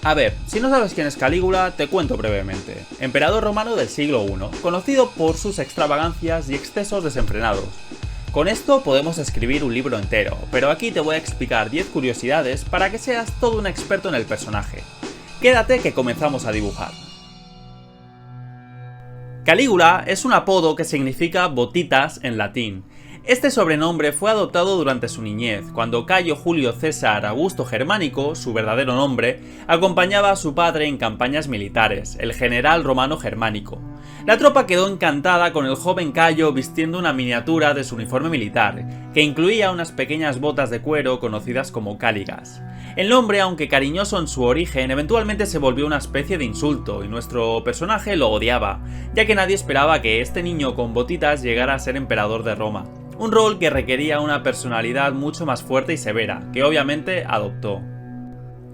A ver, si no sabes quién es Calígula, te cuento brevemente. Emperador romano del siglo I, conocido por sus extravagancias y excesos desenfrenados. Con esto podemos escribir un libro entero, pero aquí te voy a explicar 10 curiosidades para que seas todo un experto en el personaje. Quédate que comenzamos a dibujar. Calígula es un apodo que significa botitas en latín. Este sobrenombre fue adoptado durante su niñez, cuando Cayo Julio César Augusto Germánico, su verdadero nombre, acompañaba a su padre en campañas militares, el general romano Germánico. La tropa quedó encantada con el joven Cayo vistiendo una miniatura de su uniforme militar, que incluía unas pequeñas botas de cuero conocidas como cáligas. El nombre, aunque cariñoso en su origen, eventualmente se volvió una especie de insulto, y nuestro personaje lo odiaba, ya que nadie esperaba que este niño con botitas llegara a ser emperador de Roma. Un rol que requería una personalidad mucho más fuerte y severa, que obviamente adoptó.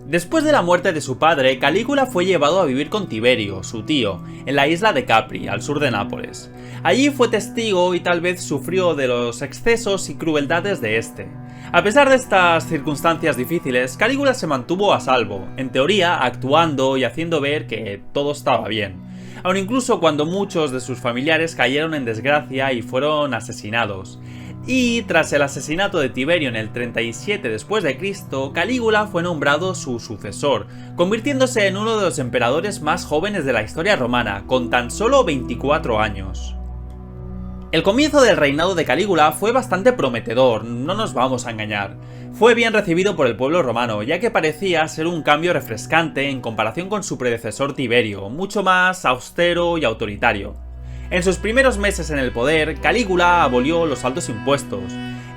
Después de la muerte de su padre, Calígula fue llevado a vivir con Tiberio, su tío, en la isla de Capri, al sur de Nápoles. Allí fue testigo y tal vez sufrió de los excesos y crueldades de este. A pesar de estas circunstancias difíciles, Calígula se mantuvo a salvo, en teoría actuando y haciendo ver que todo estaba bien, aun incluso cuando muchos de sus familiares cayeron en desgracia y fueron asesinados. Y tras el asesinato de Tiberio en el 37 después de Cristo, Calígula fue nombrado su sucesor, convirtiéndose en uno de los emperadores más jóvenes de la historia romana, con tan solo 24 años. El comienzo del reinado de Calígula fue bastante prometedor, no nos vamos a engañar. Fue bien recibido por el pueblo romano, ya que parecía ser un cambio refrescante en comparación con su predecesor Tiberio, mucho más austero y autoritario. En sus primeros meses en el poder, Calígula abolió los altos impuestos,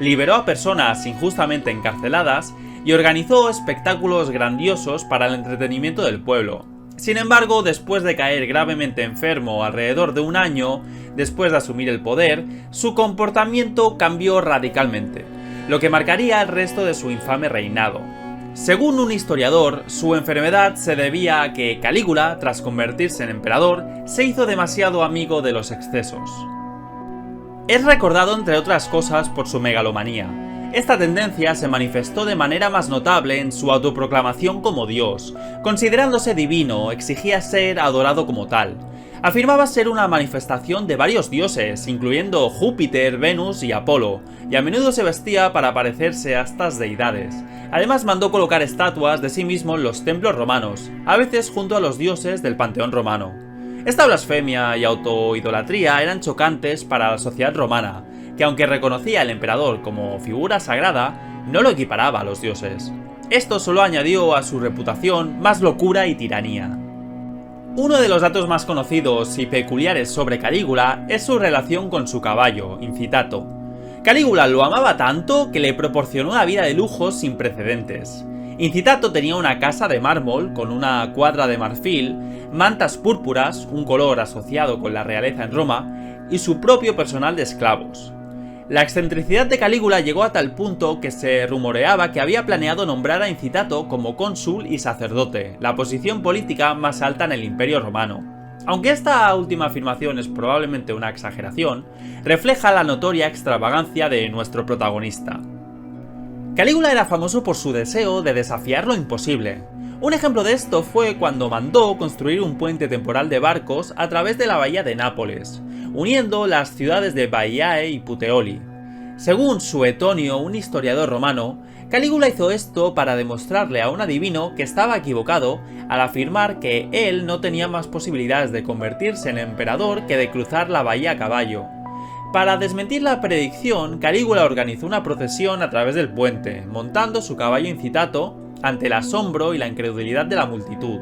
liberó a personas injustamente encarceladas y organizó espectáculos grandiosos para el entretenimiento del pueblo. Sin embargo, después de caer gravemente enfermo alrededor de un año después de asumir el poder, su comportamiento cambió radicalmente, lo que marcaría el resto de su infame reinado. Según un historiador, su enfermedad se debía a que Calígula, tras convertirse en emperador, se hizo demasiado amigo de los excesos. Es recordado entre otras cosas por su megalomanía. Esta tendencia se manifestó de manera más notable en su autoproclamación como dios. Considerándose divino, exigía ser adorado como tal. Afirmaba ser una manifestación de varios dioses, incluyendo Júpiter, Venus y Apolo, y a menudo se vestía para parecerse a estas deidades. Además mandó colocar estatuas de sí mismo en los templos romanos, a veces junto a los dioses del panteón romano. Esta blasfemia y autoidolatría eran chocantes para la sociedad romana, que aunque reconocía al emperador como figura sagrada, no lo equiparaba a los dioses. Esto solo añadió a su reputación más locura y tiranía. Uno de los datos más conocidos y peculiares sobre Calígula es su relación con su caballo, Incitato. Calígula lo amaba tanto que le proporcionó una vida de lujos sin precedentes. Incitato tenía una casa de mármol con una cuadra de marfil, mantas púrpuras, un color asociado con la realeza en Roma, y su propio personal de esclavos. La excentricidad de Calígula llegó a tal punto que se rumoreaba que había planeado nombrar a Incitato como cónsul y sacerdote, la posición política más alta en el Imperio Romano. Aunque esta última afirmación es probablemente una exageración, refleja la notoria extravagancia de nuestro protagonista. Calígula era famoso por su deseo de desafiar lo imposible. Un ejemplo de esto fue cuando mandó construir un puente temporal de barcos a través de la bahía de Nápoles, uniendo las ciudades de Baiae y Puteoli. Según Suetonio, un historiador romano, Calígula hizo esto para demostrarle a un adivino que estaba equivocado al afirmar que él no tenía más posibilidades de convertirse en emperador que de cruzar la bahía a caballo. Para desmentir la predicción, Calígula organizó una procesión a través del puente, montando su caballo Incitato ante el asombro y la incredulidad de la multitud.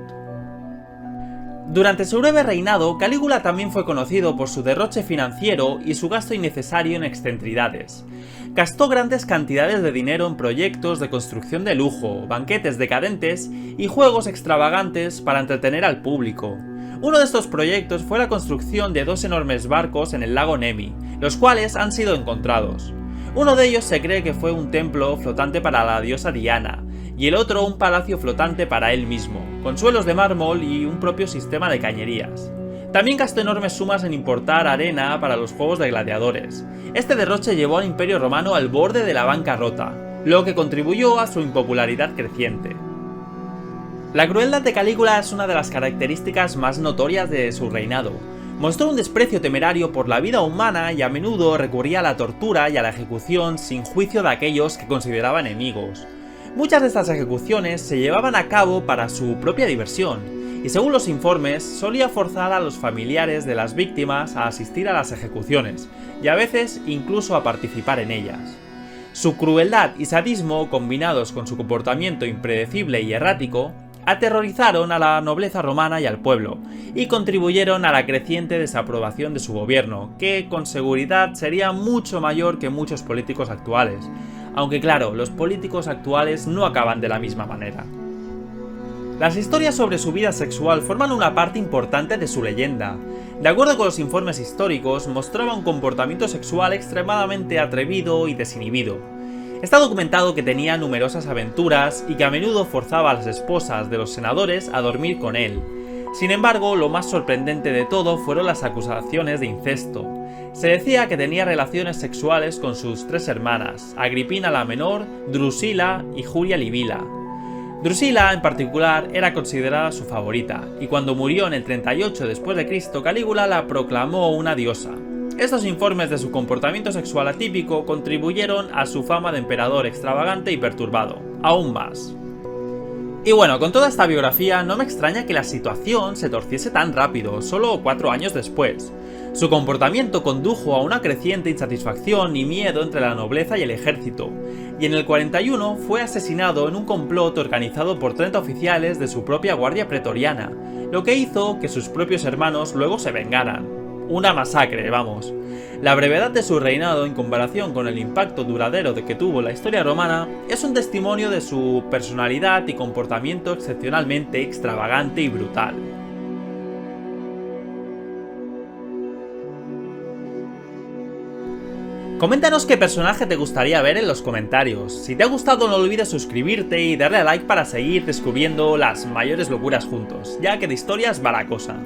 Durante su breve reinado, Calígula también fue conocido por su derroche financiero y su gasto innecesario en excentridades. Gastó grandes cantidades de dinero en proyectos de construcción de lujo, banquetes decadentes y juegos extravagantes para entretener al público. Uno de estos proyectos fue la construcción de 2 enormes barcos en el lago Nemi, los cuales han sido encontrados. Uno de ellos se cree que fue un templo flotante para la diosa Diana, y el otro un palacio flotante para él mismo, con suelos de mármol y un propio sistema de cañerías. También gastó enormes sumas en importar arena para los juegos de gladiadores. Este derroche llevó al Imperio Romano al borde de la bancarrota, lo que contribuyó a su impopularidad creciente. La crueldad de Calígula es una de las características más notorias de su reinado. Mostró un desprecio temerario por la vida humana y a menudo recurría a la tortura y a la ejecución sin juicio de aquellos que consideraba enemigos. Muchas de estas ejecuciones se llevaban a cabo para su propia diversión, y según los informes, solía forzar a los familiares de las víctimas a asistir a las ejecuciones, y a veces incluso a participar en ellas. Su crueldad y sadismo, combinados con su comportamiento impredecible y errático, aterrorizaron a la nobleza romana y al pueblo, y contribuyeron a la creciente desaprobación de su gobierno, que con seguridad sería mucho mayor que muchos políticos actuales, aunque claro, los políticos actuales no acaban de la misma manera. Las historias sobre su vida sexual forman una parte importante de su leyenda. De acuerdo con los informes históricos, mostraba un comportamiento sexual extremadamente atrevido y desinhibido. Está documentado que tenía numerosas aventuras y que a menudo forzaba a las esposas de los senadores a dormir con él. Sin embargo, lo más sorprendente de todo fueron las acusaciones de incesto. Se decía que tenía relaciones sexuales con sus 3 hermanas, Agripina la menor, Drusila y Julia Livila. Drusila, en particular, era considerada su favorita, y cuando murió en el 38 después de Cristo, Calígula la proclamó una diosa. Estos informes de su comportamiento sexual atípico contribuyeron a su fama de emperador extravagante y perturbado, aún más. Y bueno, con toda esta biografía no me extraña que la situación se torciese tan rápido, solo 4 años después. Su comportamiento condujo a una creciente insatisfacción y miedo entre la nobleza y el ejército, y en el 41 fue asesinado en un complot organizado por 30 oficiales de su propia guardia pretoriana, lo que hizo que sus propios hermanos luego se vengaran. Una masacre, vamos. La brevedad de su reinado en comparación con el impacto duradero de que tuvo la historia romana es un testimonio de su personalidad y comportamiento excepcionalmente extravagante y brutal. Coméntanos qué personaje te gustaría ver en los comentarios. Si te ha gustado no olvides suscribirte y darle a like para seguir descubriendo las mayores locuras juntos, ya que de historias va la cosa.